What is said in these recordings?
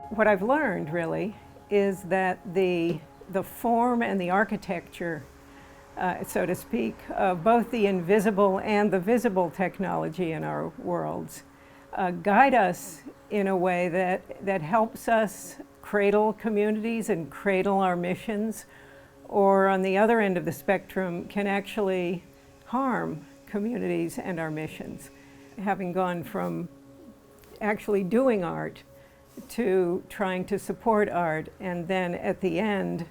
What I've learned really is that the form and the architecture, so to speak, of both the invisible and the visible technology in our worlds guide us in a way that helps us cradle communities and cradle our missions, or on the other end of the spectrum can actually harm communities and our missions. Having gone from actually doing art to trying to support art, and then at the end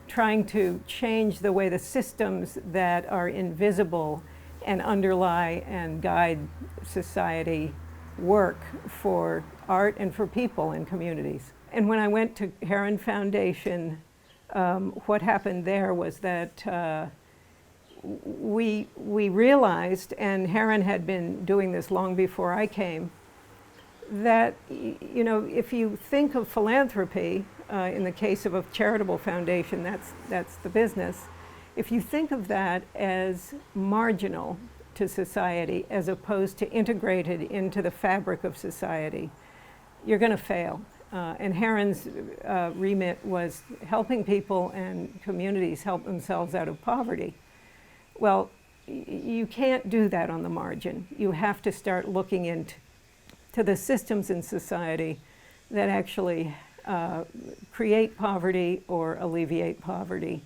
trying to change the way the systems that are invisible and underlie and guide society work for art and for people and communities. And when I went to Heron Foundation, what happened there was that we realized, and Heron had been doing this long before I came, that if you think of philanthropy, in the case of a charitable foundation, that's the business. If you think of that as marginal to society as opposed to integrated into the fabric of society, you're going to fail. And Heron's remit was helping people and communities help themselves out of poverty. Well, you can't do that on the margin. You have to start looking into the systems in society that actually create poverty or alleviate poverty,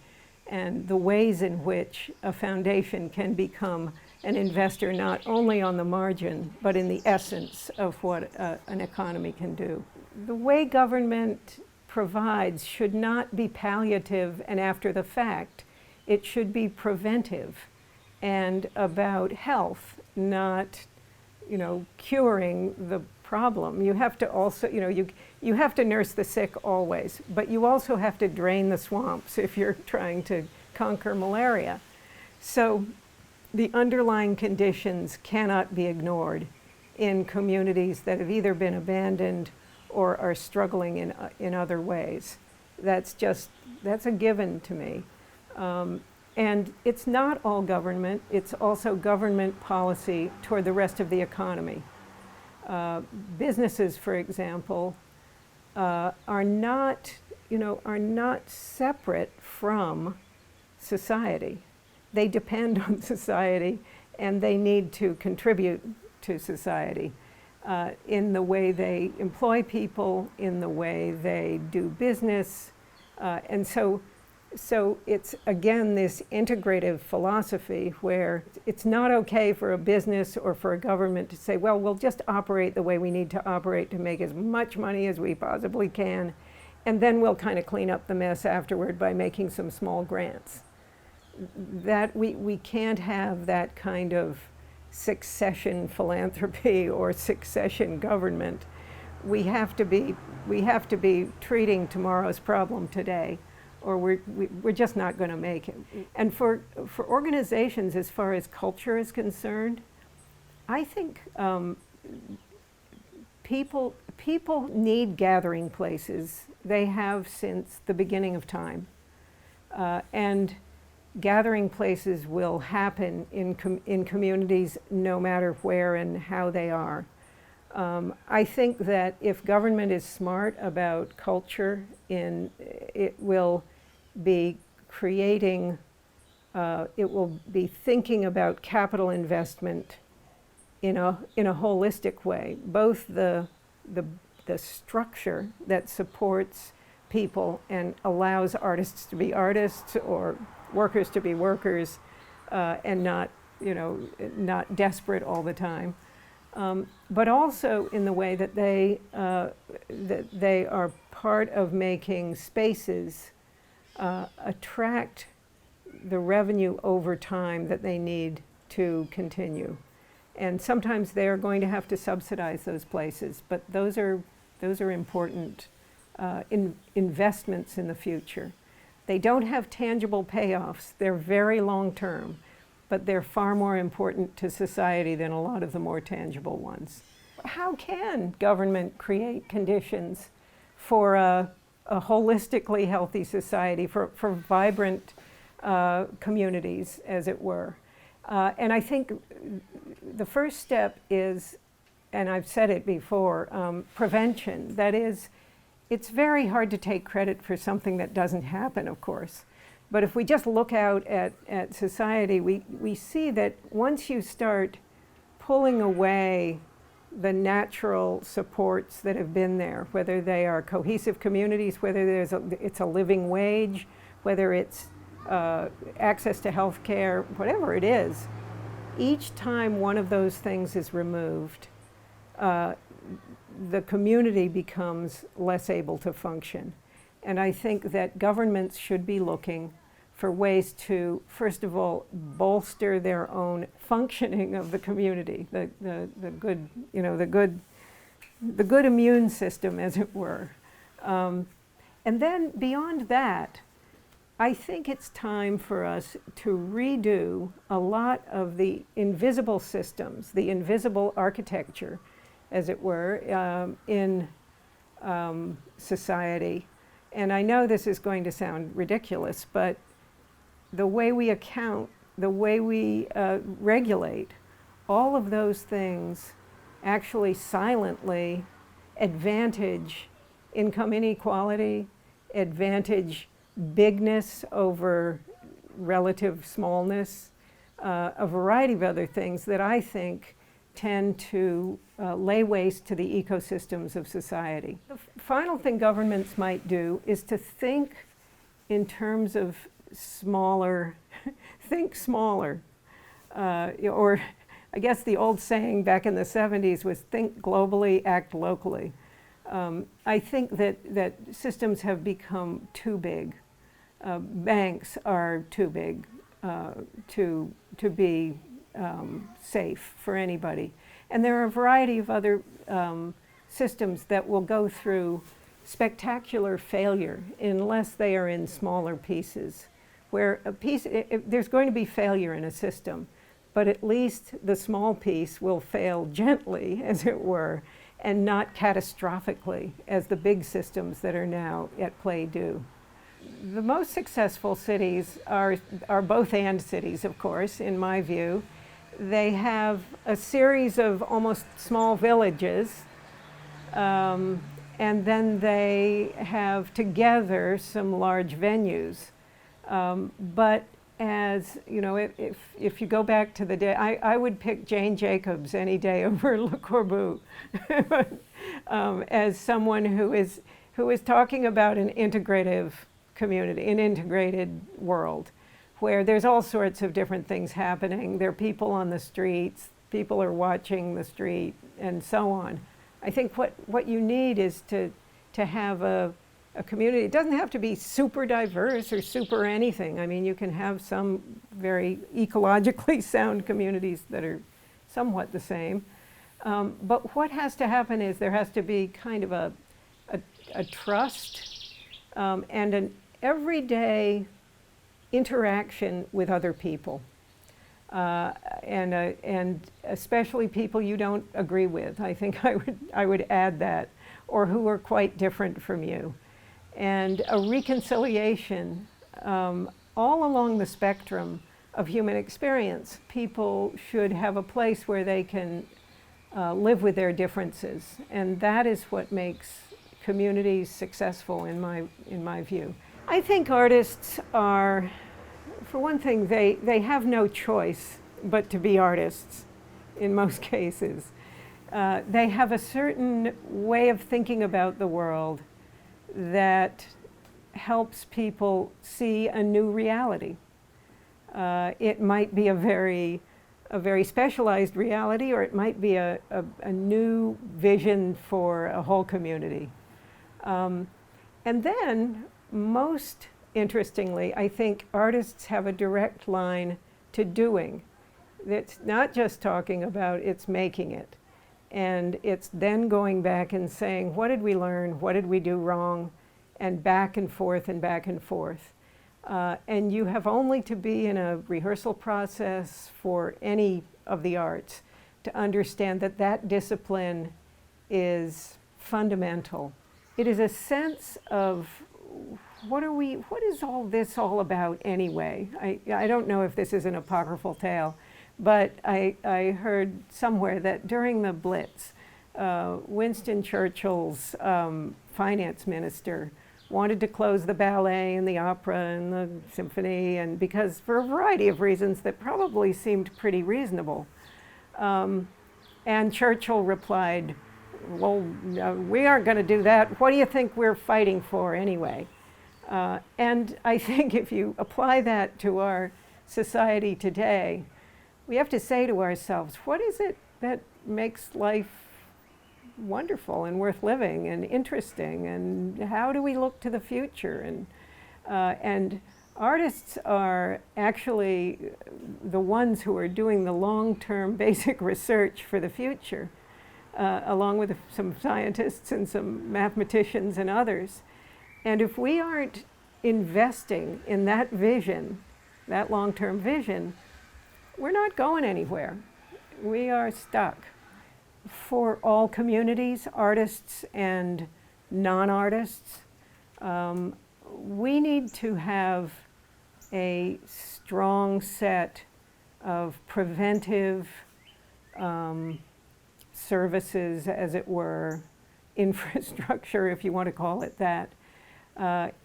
and the ways in which a foundation can become an investor not only on the margin, but in the essence of what an economy can do. The way government provides should not be palliative and after the fact. It should be preventive and about health, not curing the problem. You have to also, you have to nurse the sick always, but you also have to drain the swamps if you're trying to conquer malaria. So the underlying conditions cannot be ignored in communities that have either been abandoned or are struggling in other ways. That's a given to me. And it's not all government, it's also government policy toward the rest of the economy. Businesses, for example, are not separate from society. They depend on society, and they need to contribute to society in the way they employ people, in the way they do business, and so it's, again, this integrative philosophy where it's not okay for a business or for a government to say, well, we'll just operate the way we need to operate to make as much money as we possibly can, and then we'll kind of clean up the mess afterward by making some small grants. That we can't have that kind of succession philanthropy or succession government. We have to be treating tomorrow's problem today, or we're just not going to make it. And for organizations, as far as culture is concerned, I think people need gathering places. They have since the beginning of time, and gathering places will happen in communities no matter where and how they are. I think that if government is smart about culture, it will be creating, it will be thinking about capital investment in a holistic way, both the structure that supports people and allows artists to be artists or workers to be workers, and not desperate all the time, but also in the way that they are part of making spaces attract the revenue over time that they need to continue. And sometimes they are going to have to subsidize those places, but those are important investments in the future. They don't have tangible payoffs. They're very long-term, but they're far more important to society than a lot of the more tangible ones. How can government create conditions for a holistically healthy society, for vibrant communities, as it were? And I think the first step is, and I've said it before, prevention. That is, it's very hard to take credit for something that doesn't happen, of course. But if we just look out at society, we see that once you start pulling away the natural supports that have been there, whether they are cohesive communities, whether it's a living wage, whether it's access to health care, whatever it is, each time one of those things is removed, the community becomes less able to function. And I think that governments should be looking for ways to, first of all, bolster their own functioning of the community, the good, the good immune system, as it were. And then beyond that, I think it's time for us to redo a lot of the invisible systems, the invisible architecture, as it were, in society. And I know this is going to sound ridiculous, but the way we account, the way we regulate, all of those things actually silently advantage income inequality, advantage bigness over relative smallness, a variety of other things that I think tend to lay waste to the ecosystems of society. The final thing governments might do is to think in terms of smaller, think smaller. Or I guess the old saying back in the 70s was think globally, act locally. I think that systems have become too big. Banks are too big to be safe for anybody. And there are a variety of other systems that will go through spectacular failure unless they are in smaller pieces, where there's going to be failure in a system, but at least the small piece will fail gently, as it were, and not catastrophically, as the big systems that are now at play do. The most successful cities are both and cities, of course, in my view. They have a series of almost small villages, and then they have together some large venues. But as you know, if you go back to the day, I would pick Jane Jacobs any day over Le Corbusier as someone who is talking about an integrative community, an integrated world, where there's all sorts of different things happening. There are people on the streets, people are watching the street, and so on. I think what you need is to have a community. It doesn't have to be super diverse or super anything. I mean, you can have some very ecologically sound communities that are somewhat the same. But what has to happen is there has to be kind of a trust and an everyday interaction with other people, and especially people you don't agree with. I think I would add that, or who are quite different from you. And a reconciliation all along the spectrum of human experience. People should have a place where they can live with their differences, and that is what makes communities successful in my view. I think artists are, for one thing, they have no choice but to be artists in most cases. They have a certain way of thinking about the world that helps people see a new reality. It might be a very specialized reality, or it might be a new vision for a whole community. And then, most interestingly, I think artists have a direct line to doing. It's not just talking about, it's making it. And it's then going back and saying, what did we learn? What did we do wrong? And back and forth and back and forth. And you have only to be in a rehearsal process for any of the arts to understand that that discipline is fundamental. It is a sense of what is all this all about anyway? I don't know if this is an apocryphal tale, but I heard somewhere that during the Blitz, Winston Churchill's finance minister wanted to close the ballet and the opera and the symphony, and because for a variety of reasons that probably seemed pretty reasonable. And Churchill replied, well, we aren't going to do that. What do you think we're fighting for anyway? And I think if you apply that to our society today, we have to say to ourselves, what is it that makes life wonderful and worth living and interesting, and how do we look to the future? And artists are actually the ones who are doing the long-term basic research for the future, along with some scientists and some mathematicians and others. And if we aren't investing in that vision, that long-term vision, we're not going anywhere. We are stuck. For all communities, artists and non-artists, we need to have a strong set of preventive services, as it were, infrastructure, if you want to call it that.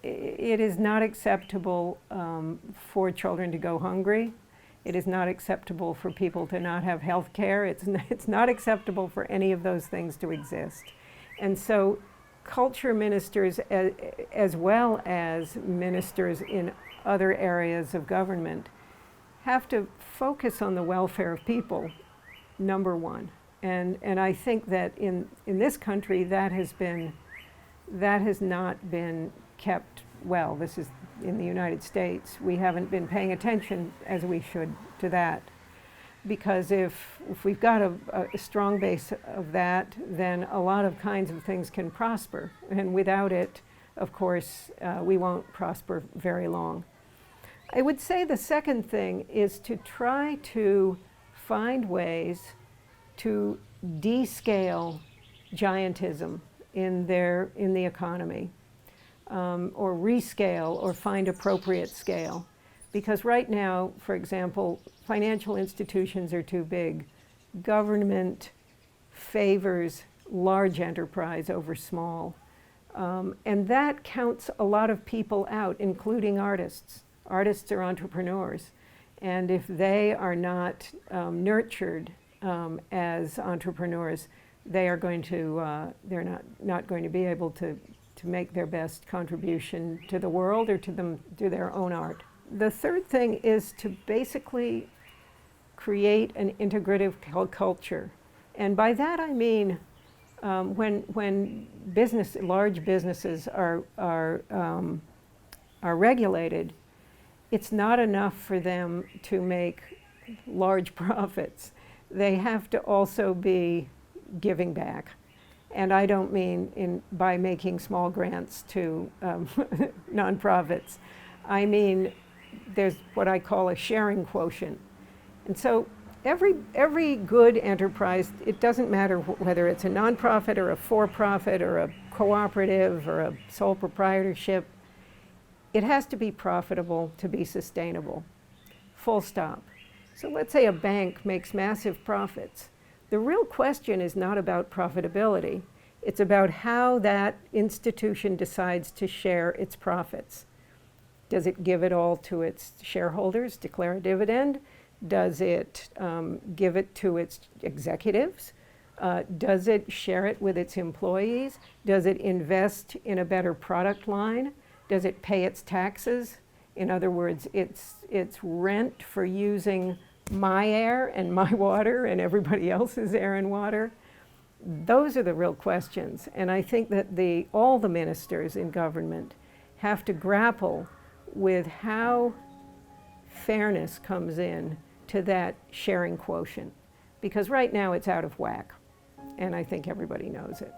It is not acceptable for children to go hungry. It is not acceptable for people to not have health care. It's not acceptable for any of those things to exist. And so culture ministers, as well as ministers in other areas of government, have to focus on the welfare of people, number one. And I think that in this country that has not been kept well. This is in the United States. We haven't been paying attention as we should to that. Because if we've got a strong base of that, then a lot of kinds of things can prosper. And without it, of course, we won't prosper very long. I would say the second thing is to try to find ways to descale giantism in the economy, or rescale or find appropriate scale. Because right now, for example, financial institutions are too big. Government favors large enterprise over small. And that counts a lot of people out, including artists. Artists are entrepreneurs. And if they are not nurtured as entrepreneurs, they are going to, they're not going to be able to make their best contribution to the world or to their own art. The third thing is to basically create an integrative culture. And by that I mean when large businesses are regulated, it's not enough for them to make large profits. They have to also be giving back. And I don't mean by making small grants to nonprofits. I mean there's what I call a sharing quotient. And so every good enterprise, it doesn't matter whether it's a nonprofit or a for-profit or a cooperative or a sole proprietorship, it has to be profitable to be sustainable, full stop. So let's say a bank makes massive profits. The real question is not about profitability. It's about how that institution decides to share its profits. Does it give it all to its shareholders, declare a dividend? Does it give it to its executives? Does it share it with its employees? Does it invest in a better product line? Does it pay its taxes? In other words, it's rent for using my air and my water and everybody else's air and water. Those are the real questions. And I think that all the ministers in government have to grapple with how fairness comes in to that sharing quotient. Because right now it's out of whack. And I think everybody knows it.